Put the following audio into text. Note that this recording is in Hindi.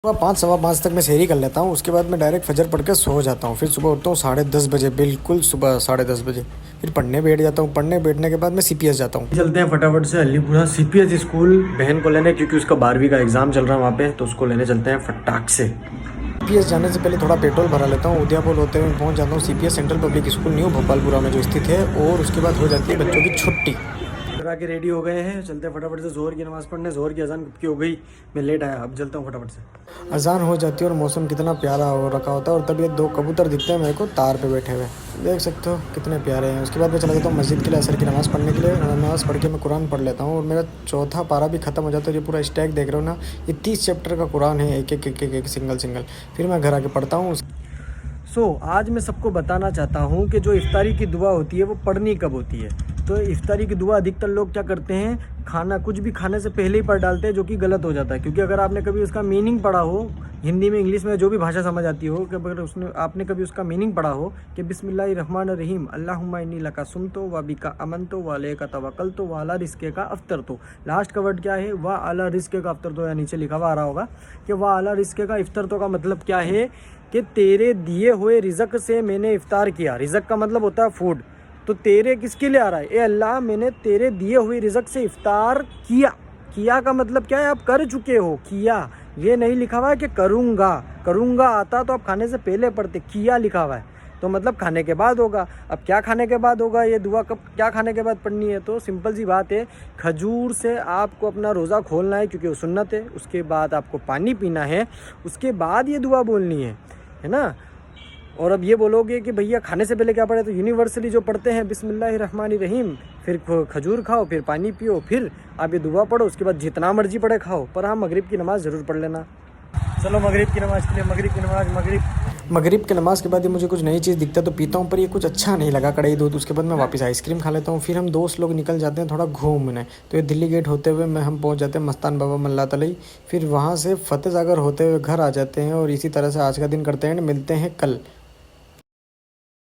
सुबह 5 सवा 5 तक मैं सेहरी कर लेता हूँ। उसके बाद मैं डायरेक्ट फजर पढ़ के सो जाता हूँ। फिर सुबह उठता हूँ 10:30 बजे, बिल्कुल सुबह 10:30 बजे। फिर पढ़ने बैठ जाता हूँ। पढ़ने बैठने के बाद मैं सीपीएस जाता हूँ। चलते हैं फटाफट से अलीपुरा सीपीएस स्कूल बहन को लेने, क्योंकि उसका 12वीं का एग्जाम चल रहा है वहाँ पे, तो उसको लेने चलते हैं फटाक से। सीपीएस जाने से पहले थोड़ा पेट्रोल भरा लेता हूँ। उदयपुर होते हुए पहुँच जाता हूँ CPS central public school new Bhopalpura में जो स्थित है, और उसके बाद हो जाती है बच्चों की छुट्टी। करा के रेडी हो गए हैं, चलते हैं फटाफट से जोहर की नमाज़ पढ़ने। जोहर की अजान कब की हो गई, मैं लेट आया, अब चलता हूँ फटाफट से। अजान हो जाती है और मौसम कितना प्यारा हो रखा होता है, और तभी 2 कबूतर दिखते हैं मेरे को तार पे बैठे हुए, देख सकते हो कितने प्यारे हैं। उसके बाद मैं चला जाता हूँ मस्जिद के लिए असर की नमाज़ पढ़ने के लिए। नमाज़ पढ़ के मैं कुरान पढ़ लेता हूँ, और मेरा चौथा पारा भी ख़त्म हो जाता है। ये पूरा स्टैक देख रहे हो ना, ये 30 चैप्टर का कुरान है, एक सिंगल। फिर मैं घर आके पढ़ता हूँ। आज मैं सबको बताना चाहता हूँ कि जो इफ्तारी की दुआ होती है वो पढ़नी कब होती है। तो इफ्तारी की दुआ अधिकतर लोग क्या करते हैं, खाना कुछ भी खाने से पहले ही पढ़ डालते हैं, जो कि गलत हो जाता है। क्योंकि अगर आपने कभी उसका मीनिंग पढ़ा हो, हिंदी में, इंग्लिश में, जो भी भाषा समझ आती हो, कि अगर आपने कभी उसका मीनिंग पढ़ा हो कि बिस्मिल्लाहिर्रहमानिर्रहीम अल्लाहुम्मा इन्नी लका सुमतो व बिका अमनतो व अलैका तवक्कलतो व अला रिज़्क़िका का अफ़्तरतो। लास्ट का वर्ड क्या है, व अला रिज़्क़िका का अफ़्तरतो, या नीचे लिखा हुआ आ रहा होगा कि व अला रिज़्क़िका का इफ़्तरतो का मतलब क्या है कि तेरे दिए हुए रिज़्क़ से मैंने इफ़्तार किया। रिज़्क़ का मतलब होता है फूड। तो तेरे किसके लिए आ रहा है, ए अल्लाह मैंने तेरे दिए हुए रिज़्क़ से इफ़्तार किया। किया का मतलब क्या है, आप कर चुके हो। किया, ये नहीं लिखा हुआ है कि करूँगा। करूँगा आता तो आप खाने से पहले पढ़ते, किया लिखा हुआ है, तो मतलब खाने के बाद होगा। अब क्या खाने के बाद होगा, ये दुआ कब, क्या खाने के बाद पढ़नी है? तो सिंपल सी बात है, खजूर से आपको अपना रोज़ा खोलना है, क्योंकि वो सुन्नत है। उसके बाद आपको पानी पीना है, उसके बाद ये दुआ बोलनी है ना। और अब ये बोलोगे कि भैया खाने से पहले क्या पढ़े, तो यूनिवर्सली जो पढ़ते हैं बिस्मिल्लाहिर्रहमानिर्रहीम, फिर खजूर खाओ, फिर पानी पियो, फिर आप ये दुआ पढ़ो। उसके बाद जितना मर्जी पढ़े खाओ, पर हाँ मगरिब की नमाज़ ज़रूर पढ़ लेना। चलो मगरिब की नमाज़ के लिए, मगरिब की नमाज़ के बाद ये मुझे कुछ नई चीज़ दिखता है तो पीता हूँ, पर ये कुछ अच्छा नहीं लगा, कड़ाई दूध। उसके बाद मैं वापस आइसक्रीम खा लेता हूँ। फिर हम दोस्त लोग निकल जाते हैं थोड़ा घूमने। तो ये दिल्ली गेट होते हुए हम पहुँच जाते हैं मस्तान बाबा मल्ला तलई। फिर वहाँ से फतेह सागर होते हुए घर आ जाते हैं, और इसी तरह से आज का दिन करते हैं। मिलते हैं कल।